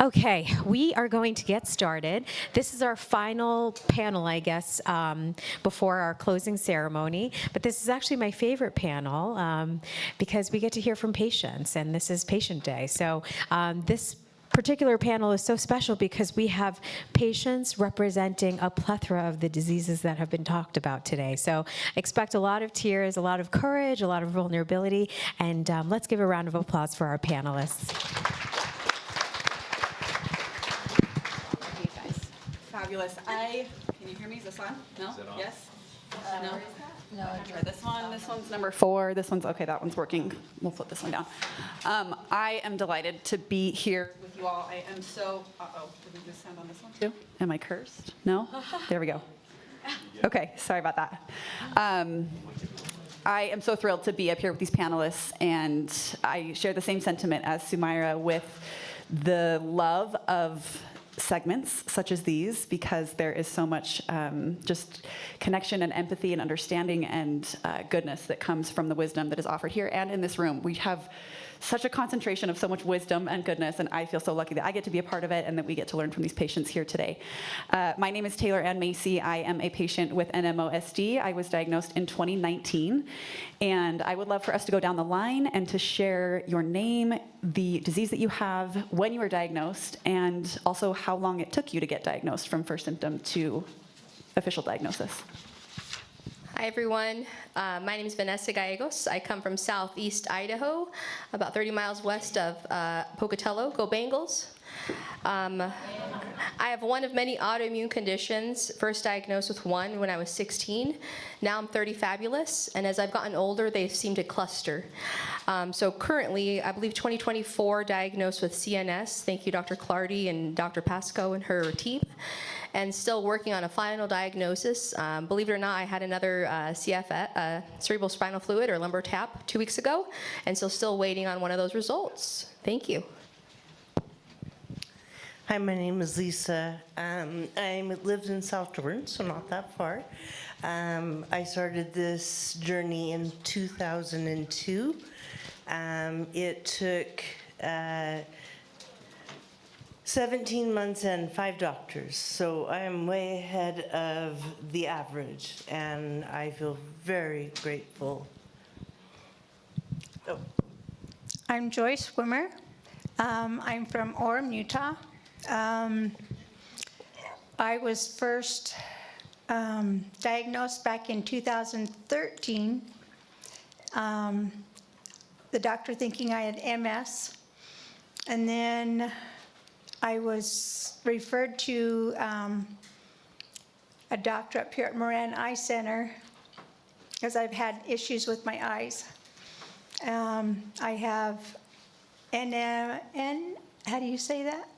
Okay, we are going to get started. This is our final panel, I guess, before our closing ceremony. But this is actually my favorite panel because we get to hear from patients, and this is Patient Day. So this particular panel is so special because we have patients representing a plethora of the diseases that have been talked about today. So expect a lot of tears, a lot of courage, a lot of vulnerability, and let's give a round of applause for our panelists. Fabulous. Can you hear me? Is this on? No? Yes? No? No. Try this one. This one's number 4. This one's, okay, that one's working. We'll flip this one down. I am delighted to be here with you all. I am so, did we just sound on this one too? Am I cursed? No? There we go. Okay, sorry about that. I am so thrilled to be up here with these panelists, and I share the same sentiment as Sumaira with the love of segments such as these, because there is so much just connection and empathy and understanding and goodness that comes from the wisdom that is offered here and in this room. We have such a concentration of so much wisdom and goodness, and I feel so lucky that I get to be a part of it and that we get to learn from these patients here today. My name is Taylor Ann Macy. I am a patient with NMOSD. I was diagnosed in 2019, and I would love for us to go down the line and to share your name, the disease that you have, when you were diagnosed, and also how long it took you to get diagnosed from first symptom to official diagnosis. Hi, everyone. My name is Vanessa Gallegos. I come from southeast Idaho, about 30 miles west of Pocatello. Go Bengals. I have one of many autoimmune conditions, first diagnosed with one when I was 16. Now I'm 30 fabulous, and as I've gotten older, they seem to cluster. So currently, I believe 2024 diagnosed with CNS. Thank you, Dr. Clardy and Dr. Pascoe and her team. And still working on a final diagnosis. Believe it or not, I had another cerebral spinal fluid or lumbar tap 2 weeks ago, and so still waiting on one of those results. Thank you. Hi, my name is Lisa. I lived in South Torrance, so not that far. I started this journey in 2002. It took 17 months and 5 doctors, so I am way ahead of the average, and I feel very grateful. Oh. I'm Joyce Wimmer. I'm from Orem, Utah. I was first diagnosed back in 2013. The doctor thinking I had MS, and then I was referred to a doctor up here at Moran Eye Center because I've had issues with my eyes. I have how do you say that?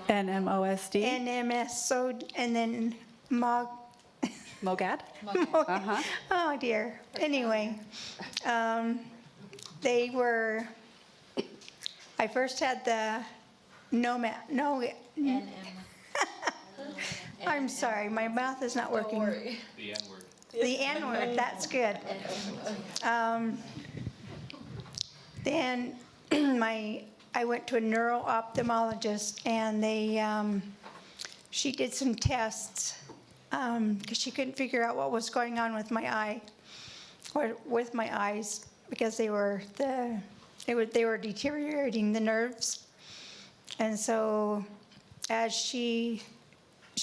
NMOSD. NMS, and then MOGAD? MOGAD. Oh dear. Anyway, I first had the I'm sorry, my mouth is not working. Don't worry. The N-word. The N-word, that's good. Then I went to a neuro-ophthalmologist, and she did some tests because she couldn't figure out what was going on with my eye, or with my eyes, because they were deteriorating the nerves. And so, as she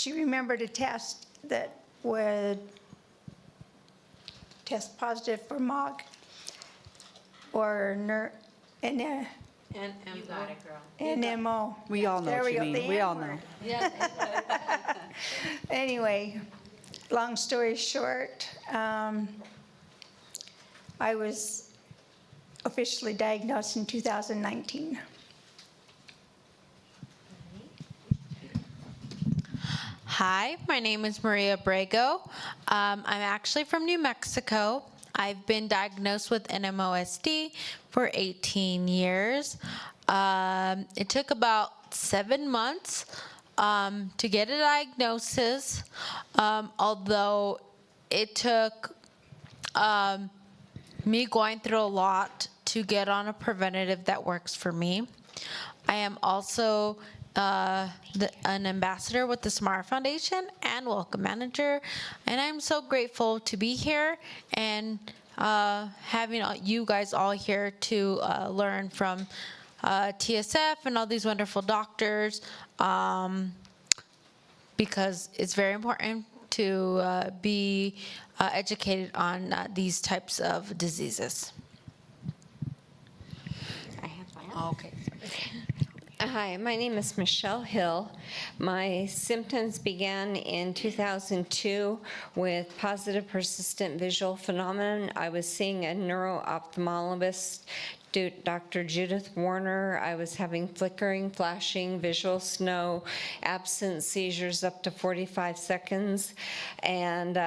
remembered a test that would test positive for MOG or NMO. You got it, girl. NMO. We all know what you mean. We all know. Yeah. Anyway, long story short, I was officially diagnosed in 2019. Hi, my name is Maria Brego. I'm actually from New Mexico. I've been diagnosed with NMOSD for 18 years. It took about 7 months to get a diagnosis, although it took me going through a lot to get on a preventative that works for me. I am also an ambassador with the Samara Foundation and welcome manager. And I'm so grateful to be here and having you guys all here to learn from TSF and all these wonderful doctors, because it's very important to be educated on these types of diseases. I have my own. Okay. Hi, my name is Michelle Hill. My symptoms began in 2002 with positive persistent visual phenomenon. I was seeing a neuro-ophthalmologist, Dr. Judith Warner. I was having flickering, flashing, visual snow, absent seizures up to 45 seconds. And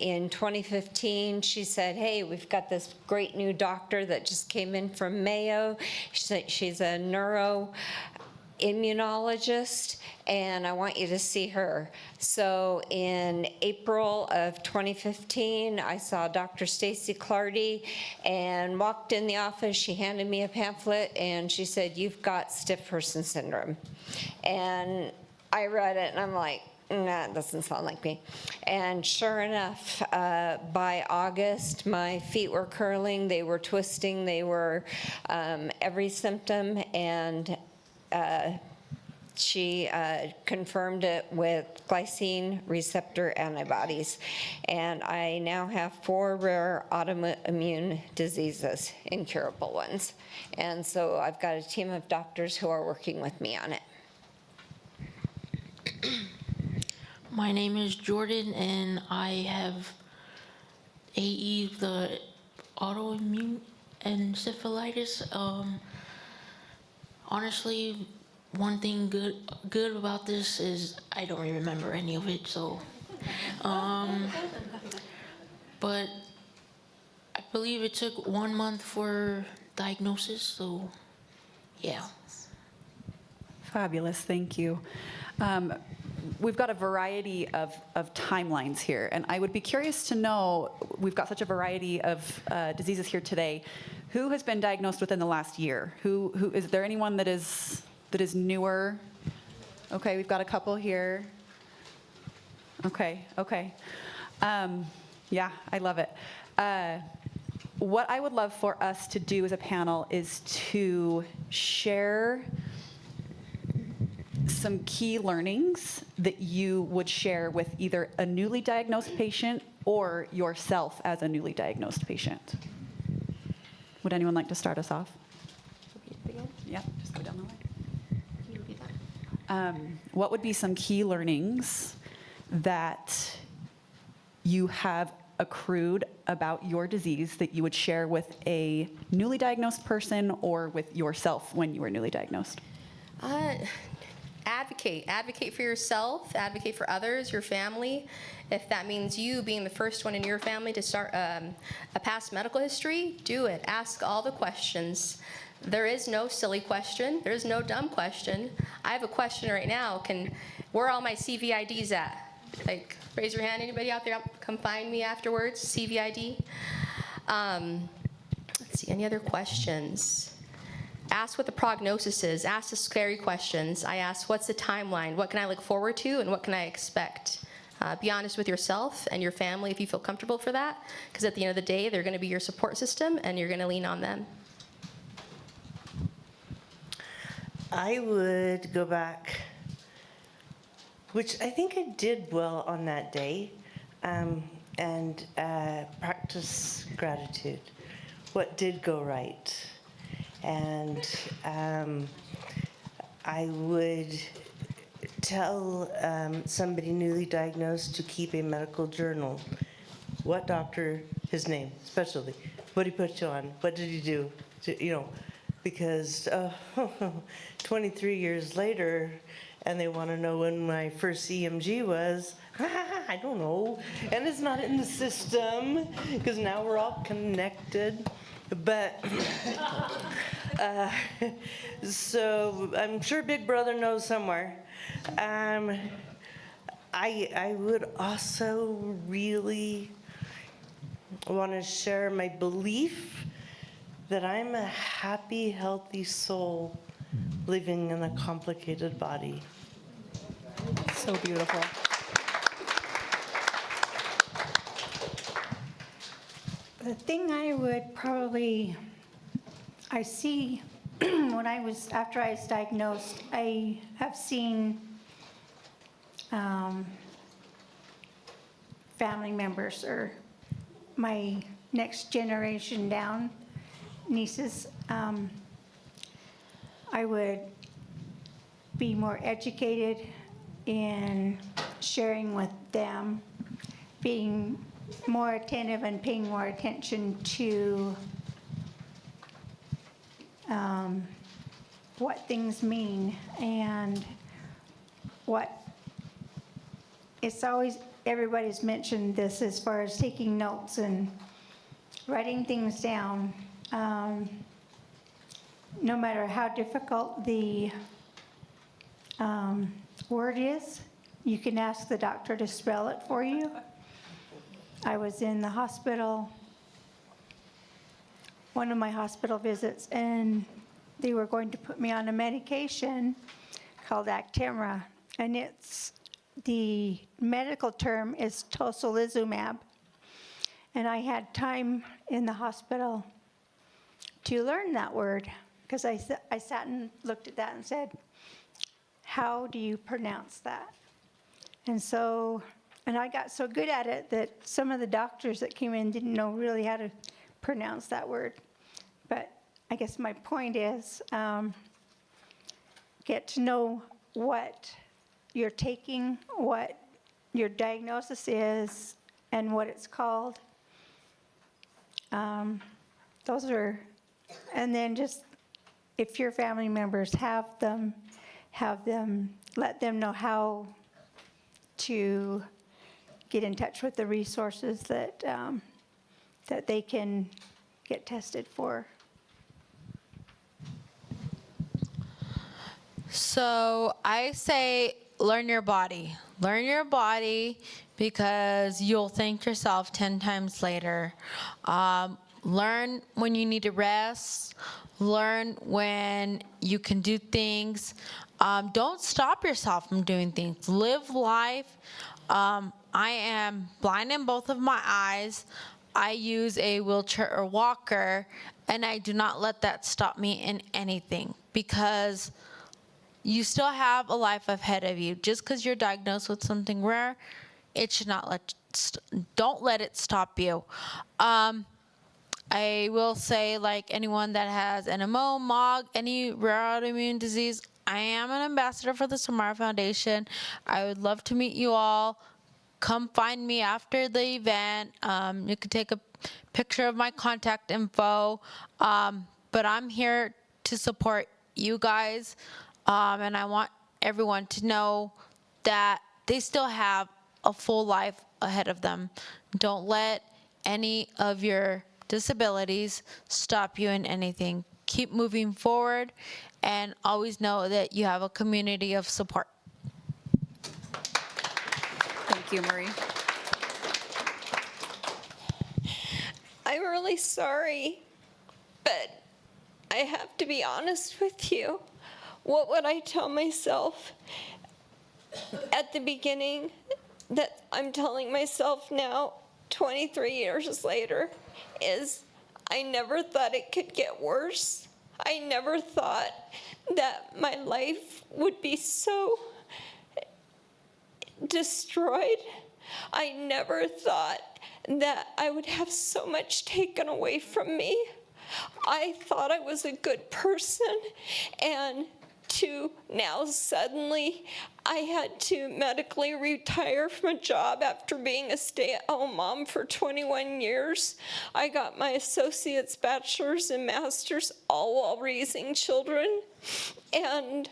in 2015, she said, hey, we've got this great new doctor that just came in from Mayo. She's a neuroimmunologist, and I want you to see her. So in April of 2015, I saw Dr. Stacey Clardy and walked in the office. She handed me a pamphlet, and she said, you've got stiff person syndrome. And I read it, and I'm like, nah, that doesn't sound like me. And sure enough, by August, my feet were curling, they were twisting, they were every symptom, and she confirmed it with glycine receptor antibodies. And I now have 4 rare autoimmune diseases, incurable ones. And so I've got a team of doctors who are working with me on it. My name is Jordan, and I have AE, the Autoimmune Encephalitis. Honestly, one thing good about this is I don't remember any of it, so. But I believe it took 1 month for diagnosis, so yeah. Fabulous, thank you. We've got a variety of timelines here, and I would be curious to know, we've got such a variety of diseases here today. Who has been diagnosed within the last year? Who is there anyone that is newer? Okay, we've got a couple here. Okay. Yeah, I love it. What I would love for us to do as a panel is to share some key learnings that you would share with either a newly diagnosed patient or yourself as a newly diagnosed patient. Would anyone like to start us off? Yeah, just go down the line. Can you repeat that? What would be some key learnings that you have accrued about your disease that you would share with a newly diagnosed person or with yourself when you were newly diagnosed? Advocate for yourself, advocate for others, your family. If that means you being the first one in your family to start a past medical history, do it. Ask all the questions. There is no silly question. There is no dumb question. I have a question right now. Where are all my CVIDs at? Like, raise your hand. Anybody out there? Come find me afterwards. CVID. Let's see. Any other questions? Ask what the prognosis is. Ask the scary questions. I ask, what's the timeline? What can I look forward to, and what can I expect? Be honest with yourself and your family if you feel comfortable for that, because at the end of the day, they're going to be your support system, and you're going to lean on them. I would go back, which I think I did well on that day, and practice gratitude. What did go right? And I would tell somebody newly diagnosed to keep a medical journal. What doctor, his name, specialty, what did he put you on? What did he do? Because 23 years later, and they want to know when my first EMG was, I don't know. And it's not in the system, because now we're all connected. But, so I'm sure Big Brother knows somewhere. I would also really want to share my belief that I'm a happy, healthy soul living in a complicated body. So beautiful. The thing I see after I was diagnosed, I have seen family members or my next generation down, nieces. I would be more educated in sharing with them, being more attentive and paying more attention to what things mean and what it's always, everybody's mentioned this as far as taking notes and writing things down. No matter how difficult the word is, you can ask the doctor to spell it for you. I was in the hospital, one of my hospital visits, and they were going to put me on a medication called Actemra, and the medical term is tocilizumab. And I had time in the hospital to learn that word, because I sat and looked at that and said, how do you pronounce that? And I got so good at it that some of the doctors that came in didn't know really how to pronounce that word. But I guess my point is, get to know what you're taking, what your diagnosis is, and what it's called. And then just, if your family members have them, let them know how to get in touch with the resources that they can get tested for. So I say learn your body. Learn your body because you'll thank yourself 10 times later. Learn when you need to rest. Learn when you can do things. Don't stop yourself from doing things. Live life. I am blind in both of my eyes. I use a wheelchair or walker, and I do not let that stop me in anything, because you still have a life ahead of you. Just because you're diagnosed with something rare, it should not don't let it stop you. I will say, like anyone that has NMO, MOG, any rare autoimmune disease, I am an ambassador for the Samara Foundation. I would love to meet you all. Come find me after the event. You can take a picture of my contact info. But I'm here to support you guys. And I want everyone to know that they still have a full life ahead of them. Don't let any of your disabilities stop you in anything. Keep moving forward and always know that you have a community of support. Thank you, Marie. I'm really sorry, but I have to be honest with you. What would I tell myself at the beginning that I'm telling myself now, 23 years later, is I never thought it could get worse. I never thought that my life would be so destroyed. I never thought that I would have so much taken away from me. I thought I was a good person, and to now suddenly I had to medically retire from a job after being a stay-at-home mom for 21 years. I got my associate's, bachelor's, and master's all while raising children. And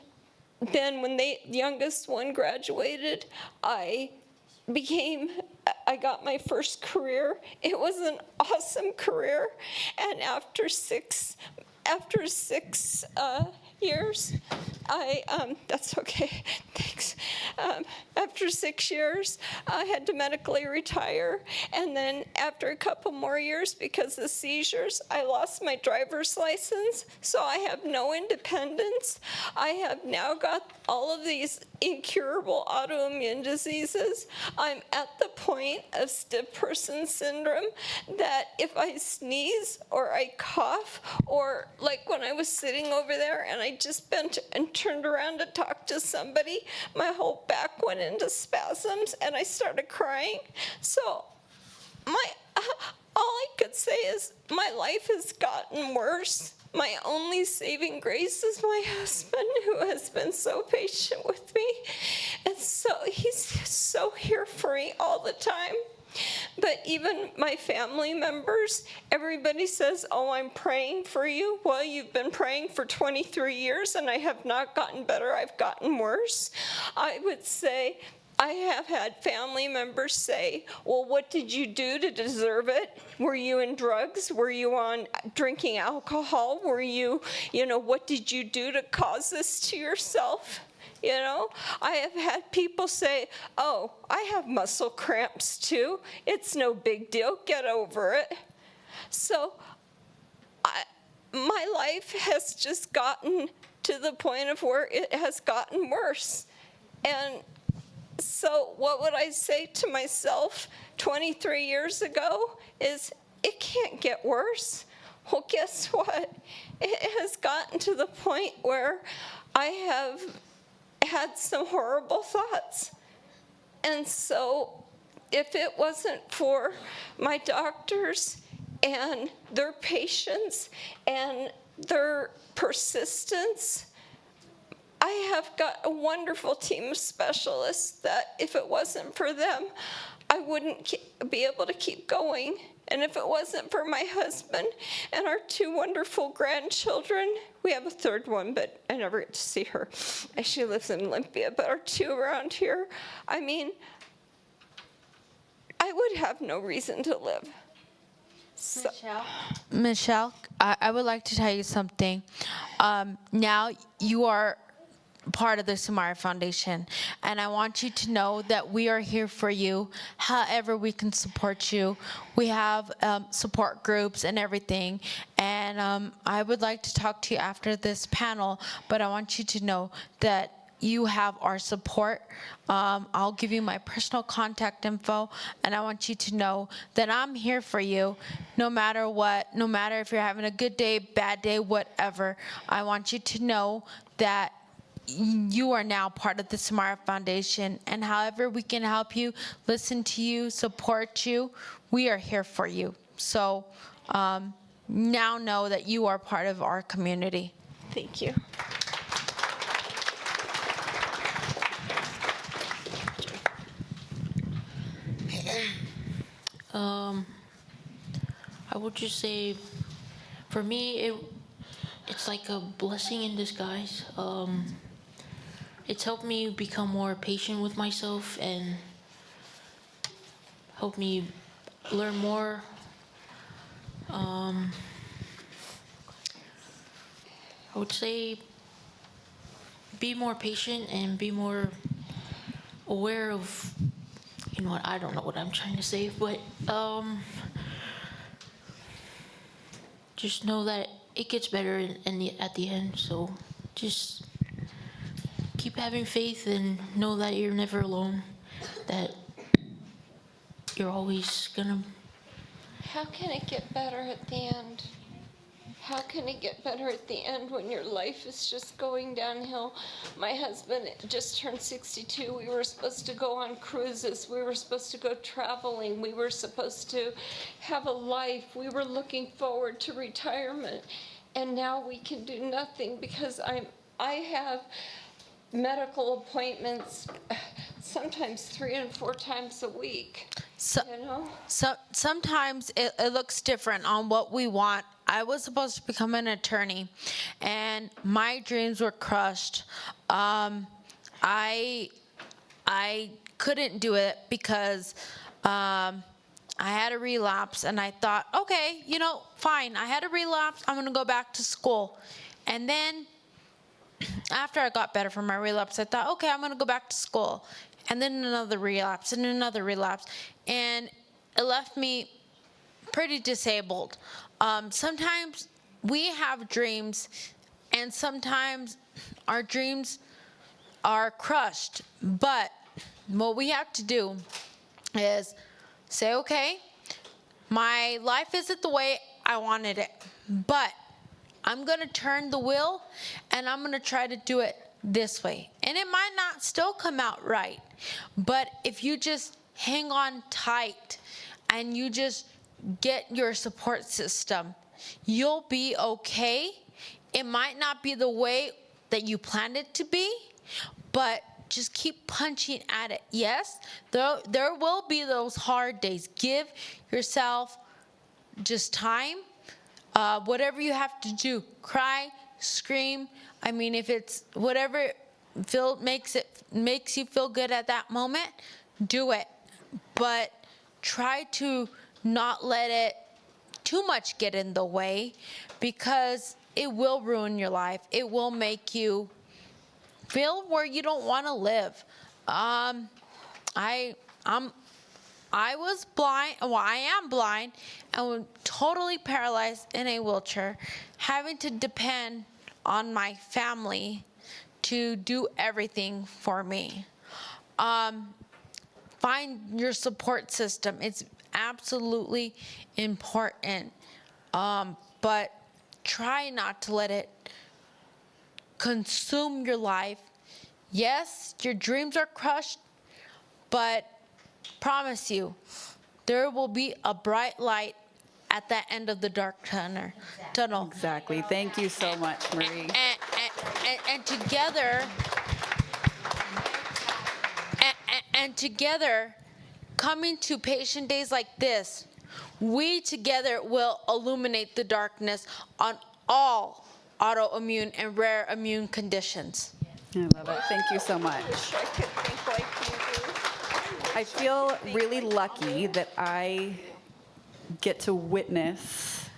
then when the youngest one graduated, I got my first career. It was an awesome career. And after six years, that's okay, thanks. After 6 years, I had to medically retire. And then after a couple more years, because of seizures, I lost my driver's license. So I have no independence. I have now got all of these incurable autoimmune diseases. I'm at the point of stiff person syndrome that if I sneeze or I cough, or like when I was sitting over there and I just bent and turned around to talk to somebody, my whole back went into spasms and I started crying. So all I could say is my life has gotten worse. My only saving grace is my husband, who has been so patient with me. And so he's so here for me all the time. But even my family members, everybody says, oh, I'm praying for you. Well, you've been praying for 23 years and I have not gotten better. I've gotten worse. I would say, I have had family members say, well, what did you do to deserve it? Were you in drugs? Were you on drinking alcohol? Were you, what did you do to cause this to yourself? I have had people say, oh, I have muscle cramps too. It's no big deal. Get over it. So my life has just gotten to the point of where it has gotten worse. And so what would I say to myself 23 years ago is, it can't get worse. Well, guess what? It has gotten to the point where I have had some horrible thoughts. And so if it wasn't for my doctors and their patience and their persistence, I have got a wonderful team of specialists that if it wasn't for them, I wouldn't be able to keep going. And if it wasn't for my husband and our 2 wonderful grandchildren, we have a third one, but I never get to see her. She lives in Olympia, but our 2 around here, I mean, I would have no reason to live. So. Michelle, I would like to tell you something. Now you are part of the Sumaya Foundation, and I want you to know that we are here for you however we can support you. We have support groups and everything, and I would like to talk to you after this panel, but I want you to know that you have our support. I'll give you my personal contact info, and I want you to know that I'm here for you no matter what, no matter if you're having a good day, bad day, whatever. I want you to know that you are now part of the Sumaya Foundation, and however we can help you, listen to you, support you, we are here for you. So now know that you are part of our community. Thank you. I would just say, for me, it's like a blessing in disguise. It's helped me become more patient with myself and helped me learn more. I would say be more patient and be more aware of, I don't know what I'm trying to say, but just know that it gets better at the end. So just keep having faith and know that you're never alone, that you're always gonna. How can it get better at the end? How can it get better at the end when your life is just going downhill? My husband just turned 62. We were supposed to go on cruises. We were supposed to go traveling. We were supposed to have a life. We were looking forward to retirement. And now we can do nothing because I have medical appointments sometimes 3 and 4 times a week. So sometimes it looks different on what we want. I was supposed to become an attorney, and my dreams were crushed. I couldn't do it because I had a relapse, and I thought, okay, fine. I had a relapse. I'm going to go back to school. And then after I got better from my relapse, I thought, okay, I'm going to go back to school. And then another relapse and another relapse. And it left me pretty disabled. Sometimes we have dreams, and sometimes our dreams are crushed. But what we have to do is say, okay, my life isn't the way I wanted it, but I'm going to turn the wheel, and I'm going to try to do it this way. And it might not still come out right, but if you just hang on tight and you just get your support system, you'll be okay. It might not be the way that you planned it to be, but just keep punching at it. Yes, there will be those hard days. Give yourself just time. Whatever you have to do, cry, scream. I mean, if it's whatever makes you feel good at that moment, do it. But try to not let it too much get in the way, because it will ruin your life. It will make you feel where you don't want to live. I was blind. Well, I am blind and totally paralyzed in a wheelchair, having to depend on my family to do everything for me. Find your support system. It's absolutely important. But try not to let it consume your life. Yes, your dreams are crushed, but promise you, there will be a bright light at the end of the dark tunnel. Exactly. Thank you so much, Marie. And together, together, coming to patient days like this, we together will illuminate the darkness on all autoimmune and rare immune conditions. I love it. Thank you so much. I could think like you do. I feel really lucky that I get to witness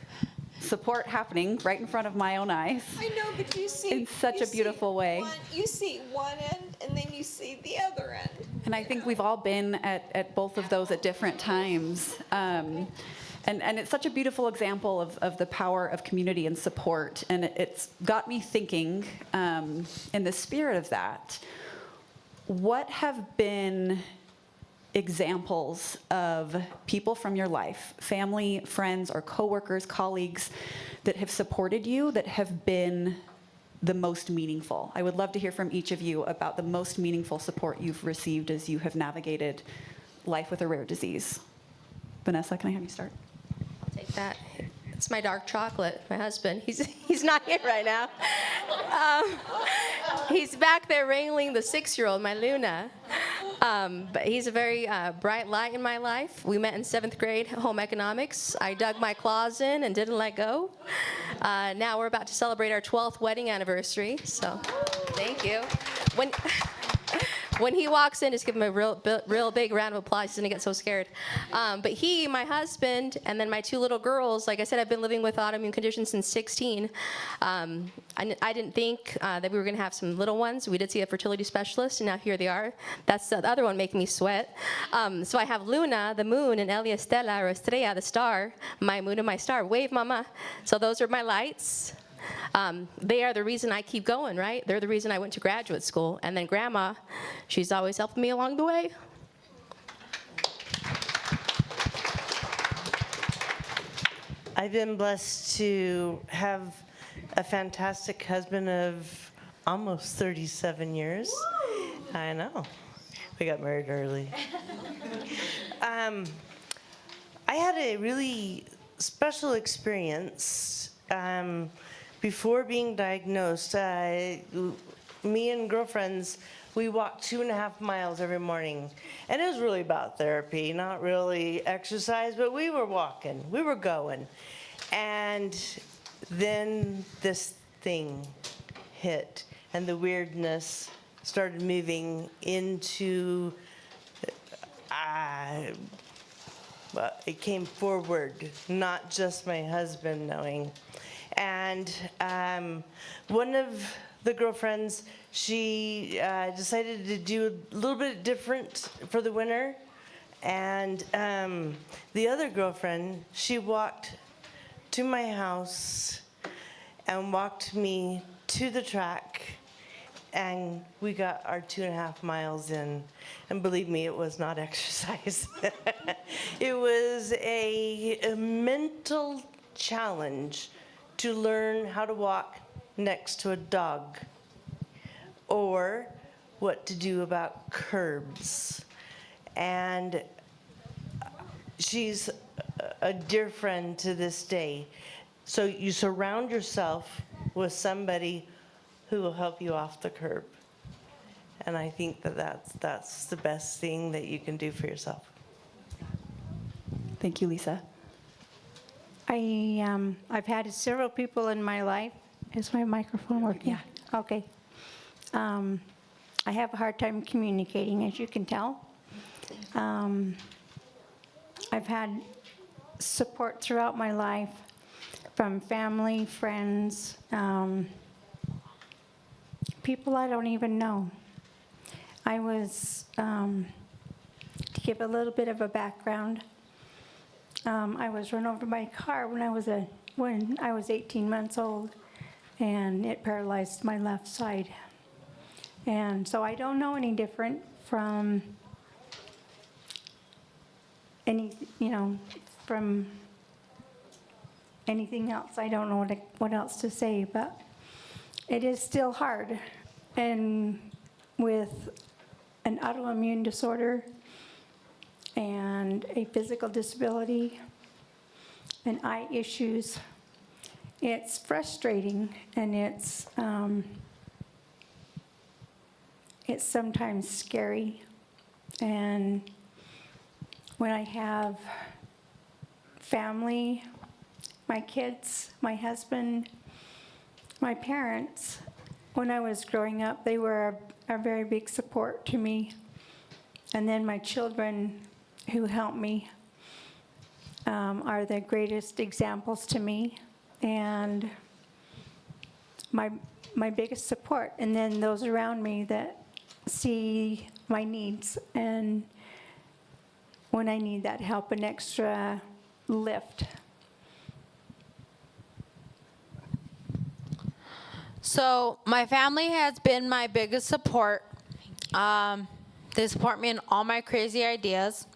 support happening right in front of my own eyes. I know, but you see, in such a beautiful way. You see one end, and then you see the other end. And I think we've all been at both of those at different times. And it's such a beautiful example of the power of community and support. And it's got me thinking, in the spirit of that, what have been examples of people from your life, family, friends, or coworkers, colleagues, that have supported you, that have been the most meaningful? I would love to hear from each of you about the most meaningful support you've received as you have navigated life with a rare disease. Vanessa, can I have you start? I'll take that. It's my dark chocolate, my husband. He's not here right now. He's back there wrangling the 6-year-old, my Luna. But he's a very bright light in my life. We met in 7th grade, home economics. I dug my claws in and didn't let go. Now we're about to celebrate our 12th wedding anniversary, so thank you. When he walks in, just give him a real big round of applause. He's gonna get so scared. But he, my husband, and then my 2 little girls, like I said, I've been living with autoimmune conditions since 16. I didn't think that we were gonna have some little ones. We did see a fertility specialist, and now here they are. That's the other one making me sweat. So I have Luna, the moon, and Elia Stella, or Estrella, the star, my moon and my star. Wave, mama. So those are my lights. They are the reason I keep going, right? They're the reason I went to graduate school. And then Grandma, she's always helping me along the way. I've been blessed to have a fantastic husband of almost 37 years. Woo! I know. We got married early. I had a really special experience. Before being diagnosed, me and girlfriends, we walked 2.5 miles every morning. And it was really about therapy, not really exercise, but we were walking, we were going. And then this thing hit, and the weirdness started moving into, it came forward, not just my husband knowing. And one of the girlfriends, she decided to do a little bit different for the winter. And the other girlfriend, she walked to my house and walked me to the track, and we got our 2.5 miles in. And believe me, it was not exercise. It was a mental challenge to learn how to walk next to a dog, or what to do about curbs. And she's a dear friend to this day. So you surround yourself with somebody who will help you off the curb. And I think that's the best thing that you can do for yourself. Thank you, Lisa. I've had several people in my life. Is my microphone working? Yeah. Okay. I have a hard time communicating, as you can tell. I've had support throughout my life from family, friends, people I don't even know. I was, to give a little bit of a background, I was run over by a car when I was 18 months old, and it paralyzed my left side. And so I don't know any different from from anything else. I don't know what else to say, but it is still hard. And with an autoimmune disorder and a physical disability and eye issues, it's frustrating, and it's sometimes scary. And when I have family, my kids, my husband, my parents, when I was growing up, they were a very big support to me. And then my children who helped me are the greatest examples to me, and my biggest support. And then those around me that see my needs, and when I need that help, an extra lift. So my family has been my biggest support. They support me in all my crazy ideas,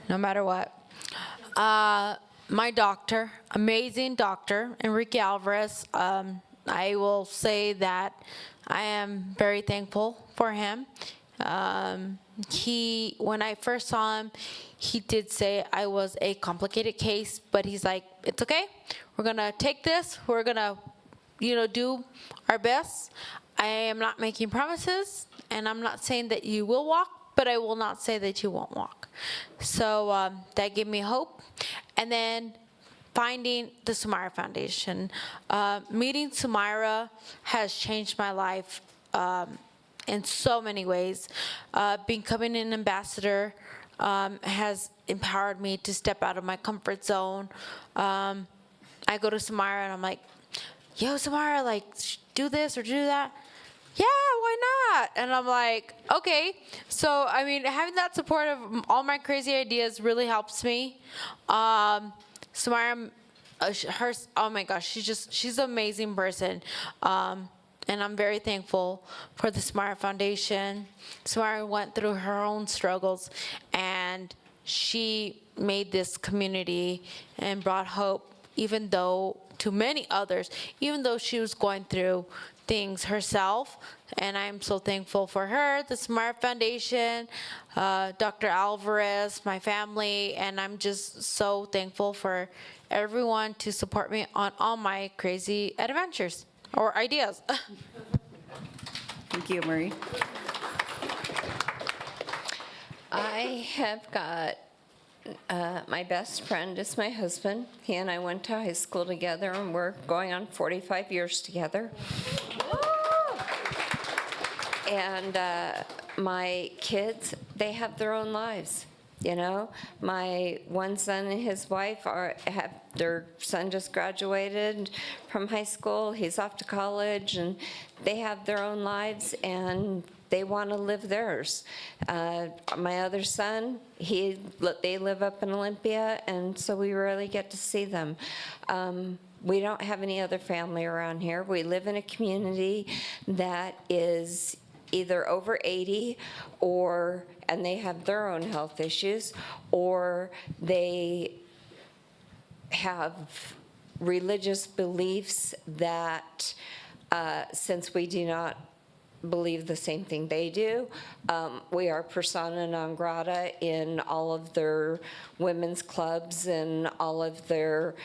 no matter what. My doctor, amazing doctor, Enrique Alvarez, I will say that I am very thankful for him. When I first saw him, he did say I was a complicated case, but he's like, it's okay. We're gonna take this. We're gonna, do our best. I am not making promises, and I'm not saying that you will walk, but I will not say that you won't walk. So that gave me hope. And then finding the Sumaira Foundation. Meeting Sumaira has changed my life in so many ways. Becoming an ambassador has empowered me to step out of my comfort zone. I go to Sumaira and I'm like, yo, Sumaira, like, do this or do that. Yeah, why not? And I'm like, okay. So, I mean, having that support of all my crazy ideas really helps me. Sumaira, oh my gosh, she's an amazing person. And I'm very thankful for the Sumaira Foundation. Sumaira went through her own struggles, and she made this community and brought hope, even though to many others, even though she was going through things herself. And I'm so thankful for her, the Sumaira Foundation, Dr. Alvarez, my family, and I'm just so thankful for everyone to support me on all my crazy adventures or ideas. Thank you, Marie. I have got my best friend is my husband. He and I went to high school together, and we're going on 45 years together. And my kids, they have their own lives. You know, my one son and his wife have their son just graduated from high school. He's off to college, and they have their own lives, and they want to live theirs. My other son, they live up in Olympia, and so we rarely get to see them. We don't have any other family around here. We live in a community that is either over 80 and they have their own health issues, or they have religious beliefs that, since we do not believe the same thing they do, we are persona non grata in all of their women's clubs and all of their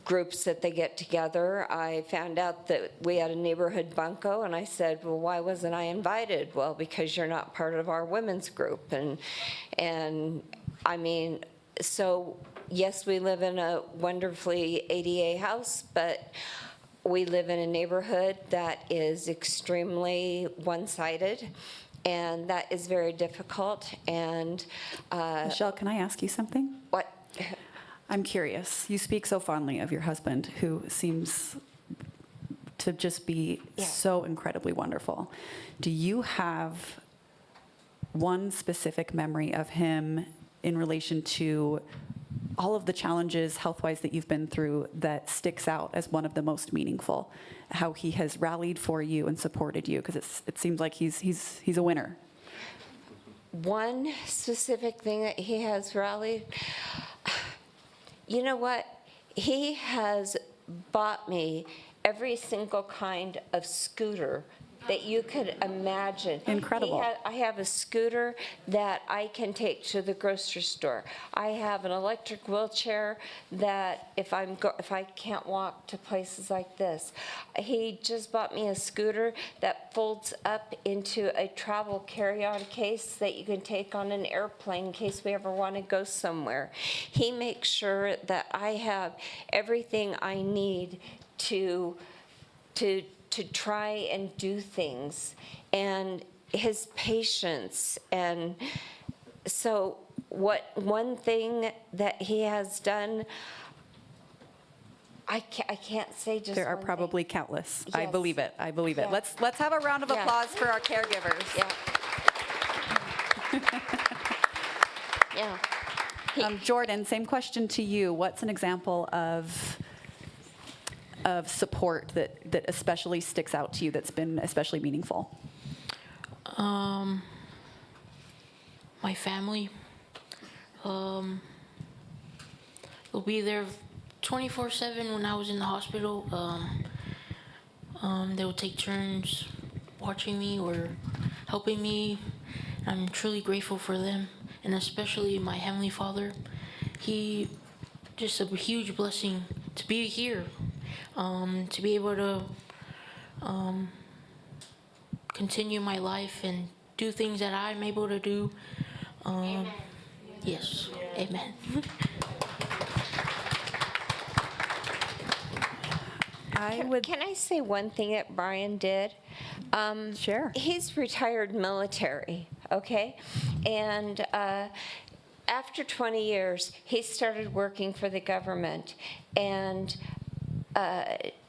groups that they get together. I found out that we had a neighborhood bunco, and I said, well, why wasn't I invited? Well, because you're not part of our women's group. And I mean, so yes, we live in a wonderfully ADA house, but we live in a neighborhood that is extremely one-sided, and that is very difficult. And Michelle, can I ask you something? what? I'm curious. You speak so fondly of your husband, who seems to just be so incredibly wonderful. Do you have one specific memory of him in relation to all of the challenges health-wise that you've been through that sticks out as one of the most meaningful? How he has rallied for you and supported you, because it seems like he's a winner. One specific thing that he has rallied, you know what? He has bought me every single kind of scooter that you could imagine. Incredible. I have a scooter that I can take to the grocery store. I have an electric wheelchair that if I can't walk to places like this. He just bought me a scooter that folds up into a travel carry-on case that you can take on an airplane in case we ever want to go somewhere. He makes sure that I have everything I need to try and do things, and his patience. And so one thing that he has done, I can't say just There are one probably thing. countless. I Yes. believe it. I believe it. Yeah. Let's have a round of Yeah. applause for our caregivers. Yeah. Yeah. Jordan, same question to you. What's an example of support that especially sticks out to you, that's been especially meaningful? My family. They'll be there 24/7 when I was in the hospital. They would take turns watching me or helping me. I'm truly grateful for them, and especially my Heavenly Father. He just a huge blessing to be here, to be able to continue my life and do things that I'm able to do. Yes, amen. Can I say one thing that Brian did? Sure. He's retired military, okay? And after 20 years, he started working for the government, and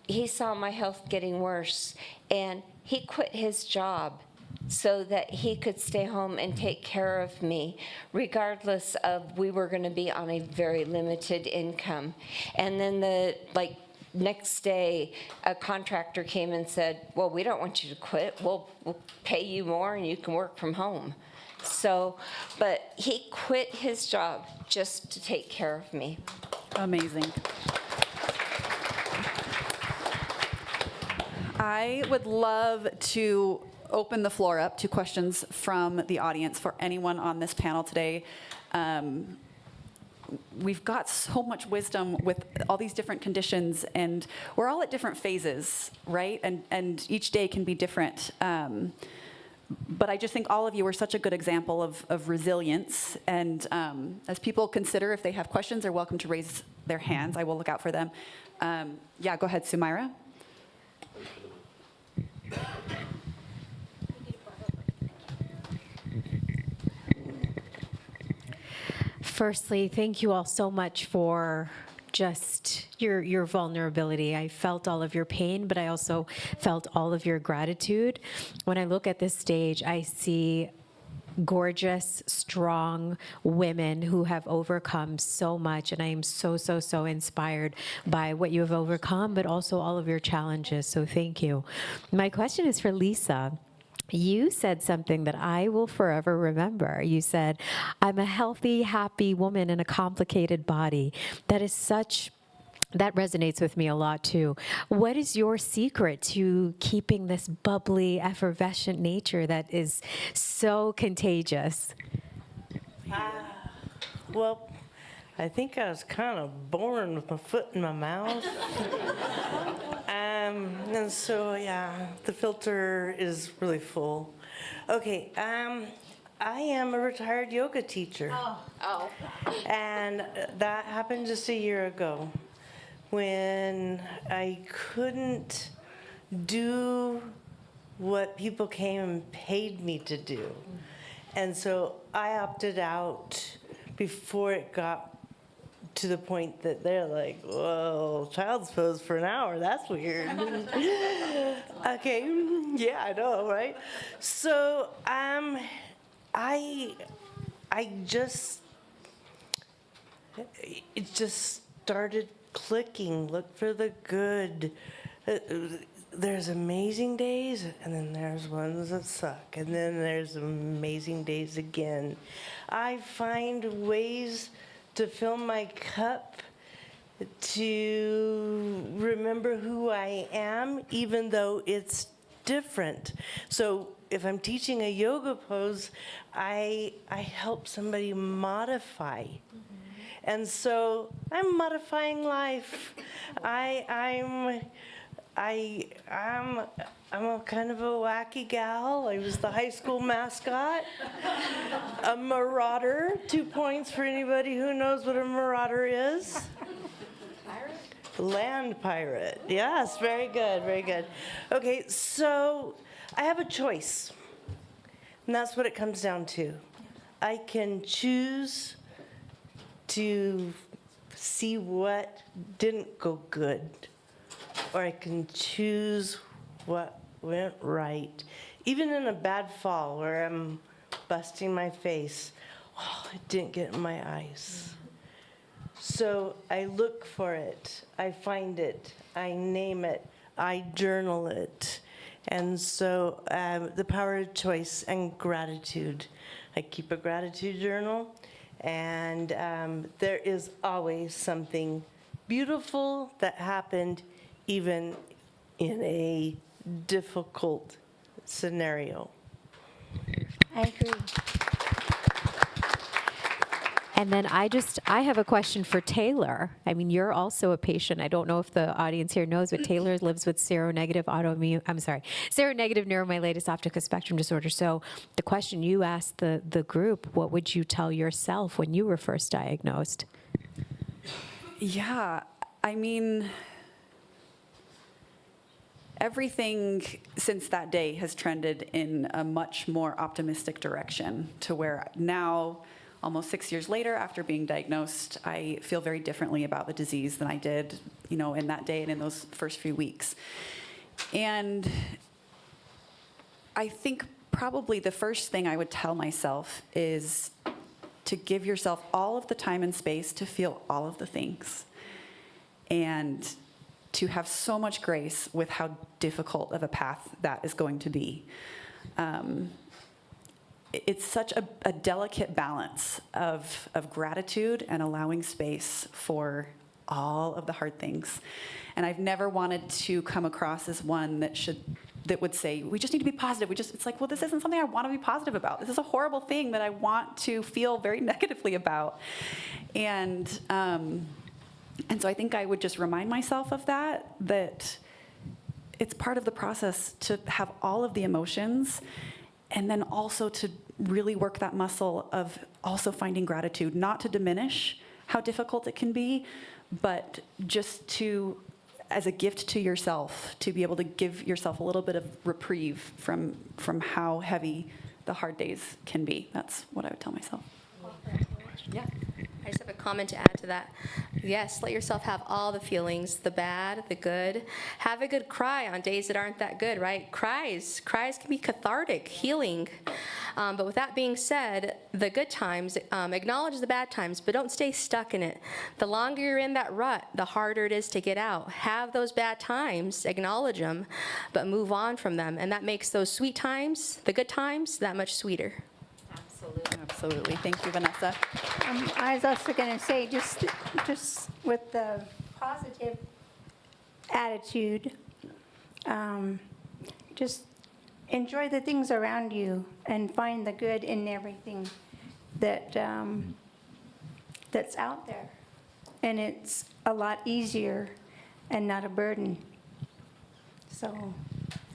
he saw my health getting worse, and he quit his job so that he could stay home and take care of me, regardless of we were going to be on a very limited income. And then next day, a contractor came and said, well, we don't want you to quit. We'll pay you more and you can work from home. So, but he quit his job just to take care of me. Amazing. I would love to open the floor up to questions from the audience for anyone on this panel today. We've got so much wisdom with all these different conditions, and we're all at different phases, right? And each day can be different. But I just think all of you are such a good example of resilience. And as people consider if they have questions, they're welcome to raise their hands. I will look out for them. Yeah, go ahead, Sumaira. Firstly, thank you all so much for just your vulnerability. I felt all of your pain, but I also felt all of your gratitude. When I look at this stage, I see gorgeous, strong women who have overcome so much, and I am so, so, so inspired by what you have overcome, but also all of your challenges, so thank you. My question is for Lisa. You said something that I will forever remember. You said, I'm a healthy, happy woman in a complicated body. That resonates with me a lot too. What is your secret to keeping this bubbly, effervescent nature that is so contagious? Well, I think I was kind of born with my foot in my mouth. And so, yeah, the filter is really full. Okay, I am a retired yoga teacher. Oh. And that happened just a year ago when I couldn't do what people came and paid me to do. And so I opted out before it got to the point that they're like, whoa, child's pose for an hour, that's weird. Okay, yeah, I know, right? So it just started clicking. Look for the good. There's amazing days, and then there's ones that suck, and then there's amazing days again. I find ways to fill my cup, to remember who I am, even though it's different. So if I'm teaching a yoga pose, I help somebody modify. And so I'm modifying life. I'm a kind of a wacky gal. I was the high school mascot, a marauder. 2 points for anybody who knows what a marauder is. Pirate? Land pirate. Yes, very good, very good. Okay, so I have a choice, and that's what it comes down to. I can choose to see what didn't go good, or I can choose what went right. Even in a bad fall where I'm busting my face, it didn't get in my eyes. So I look for it, I find it, I name it, I journal it. And so the power of choice and gratitude. I keep a gratitude journal, and there is always something beautiful that happened even in a difficult scenario. I agree. And then I have a question for Taylor. I mean, you're also a patient. I don't know if the audience here knows, but Taylor lives with seronegative neuromyelitis optica spectrum disorder. So the question you asked the group, what would you tell yourself when you were first diagnosed? Yeah, I mean, everything since that day has trended in a much more optimistic direction, to where now, almost 6 years later, after being diagnosed, I feel very differently about the disease than I did, in that day and in those first few weeks. And I think probably the first thing I would tell myself is to give yourself all of the time and space to feel all of the things, and to have so much grace with how difficult of a path that is going to be. It's such a delicate balance of gratitude and allowing space for all of the hard things. And I've never wanted to come across as one that would say, we just need to be positive. It's like, well, this isn't something I want to be positive about. This is a horrible thing that I want to feel very negatively about. And so I think I would just remind myself of that it's part of the process to have all of the emotions, and then also to really work that muscle of also finding gratitude, not to diminish how difficult it can be, but just to, as a gift to yourself, to be able to give yourself a little bit of reprieve from how heavy the hard days can be. That's what I would tell myself. Yeah. quick comment to add to that. Yes, let yourself have all the feelings, the bad, the good. Have a good cry on days that aren't that good, right? Cries can be cathartic, healing. But with that being said, the good times, acknowledge the bad times, but don't stay stuck in it. The longer you're in that rut, the harder it is to get out. Have those bad times, acknowledge them, but move on from them. And that makes those sweet times, the good times, that much sweeter. Absolutely. Thank you, Vanessa. I was also going to say, just with the positive attitude, just enjoy the things around you and find the good in everything that that's out there. And it's a lot easier and not a burden. So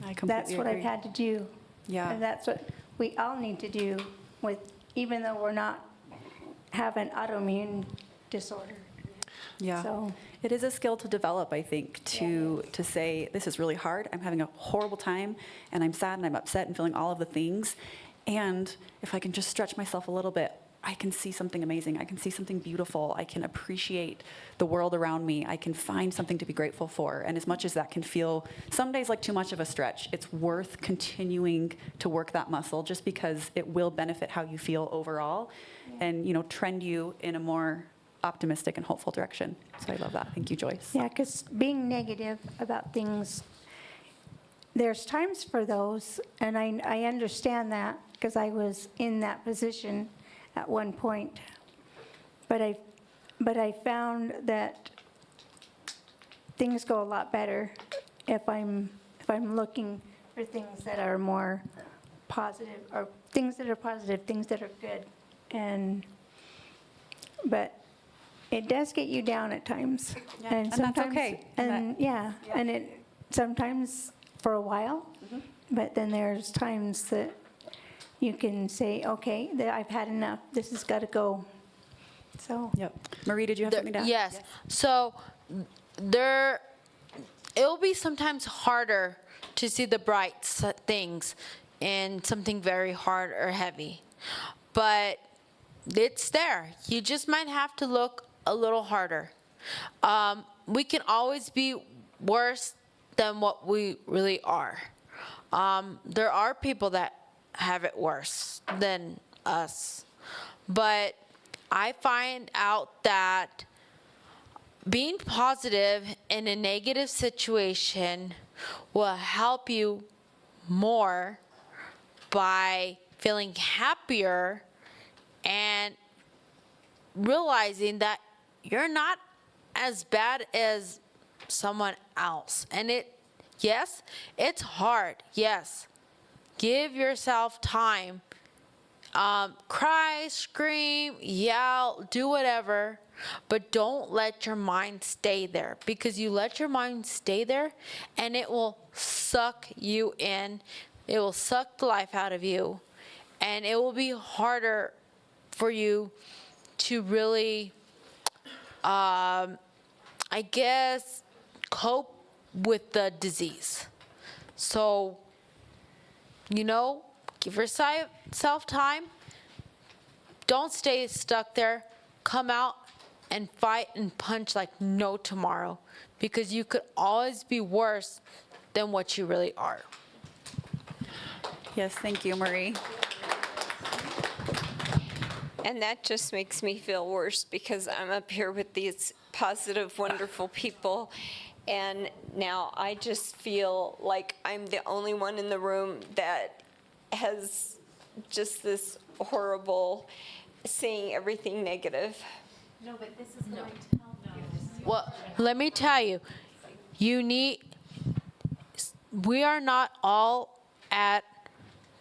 I completely that's what I've agree. had to do. Yeah. And that's what we all need to do with, even though we're not have an autoimmune disorder. Yeah. So It is a skill to develop, I think, to say, this is really hard, I'm having a horrible time, and I'm sad and I'm upset and feeling all of the things. And if I can just stretch myself a little bit, I can see something amazing. I can see something beautiful. I can appreciate the world around me. I can find something to be grateful for. And as much as that can feel some days like too much of a stretch, it's worth continuing to work that muscle just because it will benefit how you feel overall and, you know, trend you in a more optimistic and hopeful direction. So I love that. Thank you, Joyce. yeah, because being negative about things, there's times for those, and I understand that because I was in that position at one point. But I found that things go a lot better if I'm looking for things that are more positive, or things that are positive, things that are good. But it does get you down at times. Yeah, and that's okay. And and it sometimes for a while, but then there's times that you can say, okay, I've had enough. This has got to go. So Yep. Marie, did you have something to add? Yes. So it'll be sometimes harder to see the bright things in something very hard or heavy. But it's there. You just might have to look a little harder. We can always be worse than what we really are. There are people that have it worse than us. But I find out that being positive in a negative situation will help you more by feeling happier and realizing that you're not as bad as someone else. And yes, it's hard. Yes. Give yourself time. Cry, scream, yell, do whatever, but don't let your mind stay there, because you let your mind stay there and it will suck you in. It will suck the life out of you, and it will be harder for you to really, I guess, cope with the disease. So, give yourself time. Don't stay stuck there. Come out and fight and punch like no tomorrow, because you could always be worse than what you really are. Yes, thank you, Marie. And that just makes me feel worse because I'm up here with these positive, wonderful people. And now I just feel like I'm the only one in the room that has just this horrible seeing everything negative. No, but this is going to help you. Well, let me tell you, we are not all at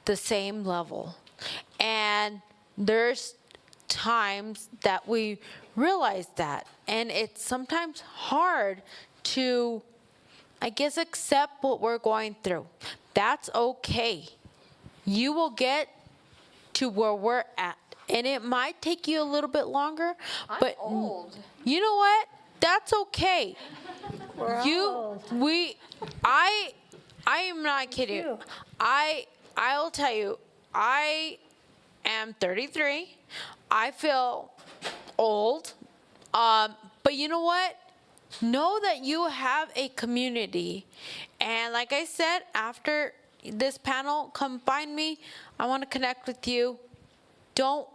the same level. And there's times that we realize that. And it's sometimes hard to, I guess, accept what we're going through. That's okay. You will get to where we're at. And it might take you a little bit longer, but old. You know what? That's okay. I am not kidding. I'll tell you, I am 33. I feel old. But you know what? Know that you have a community. And like I said, after this panel, come find me. I want to connect with you. Don't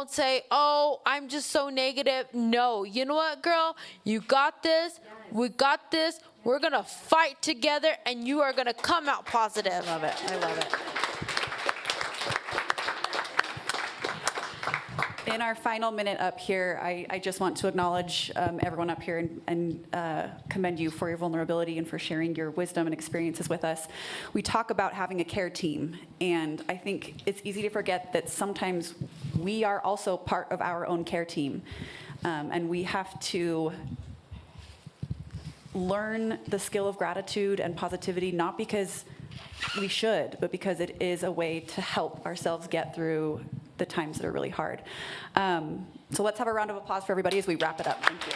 say, oh, I'm just so negative. No, you know what, girl? You got this. We got this. We're going to fight together, and you are going to come out positive. I love it. I love it. In our final minute up here, I just want to acknowledge everyone up here and commend you for your vulnerability and for sharing your wisdom and experiences with us. We talk about having a care team, and I think it's easy to forget that sometimes we are also part of our own care team, and we have to learn the skill of gratitude and positivity, not because we should, but because it is a way to help ourselves get through the times that are really hard. So let's have a round of applause for everybody as we wrap it up. Thank you.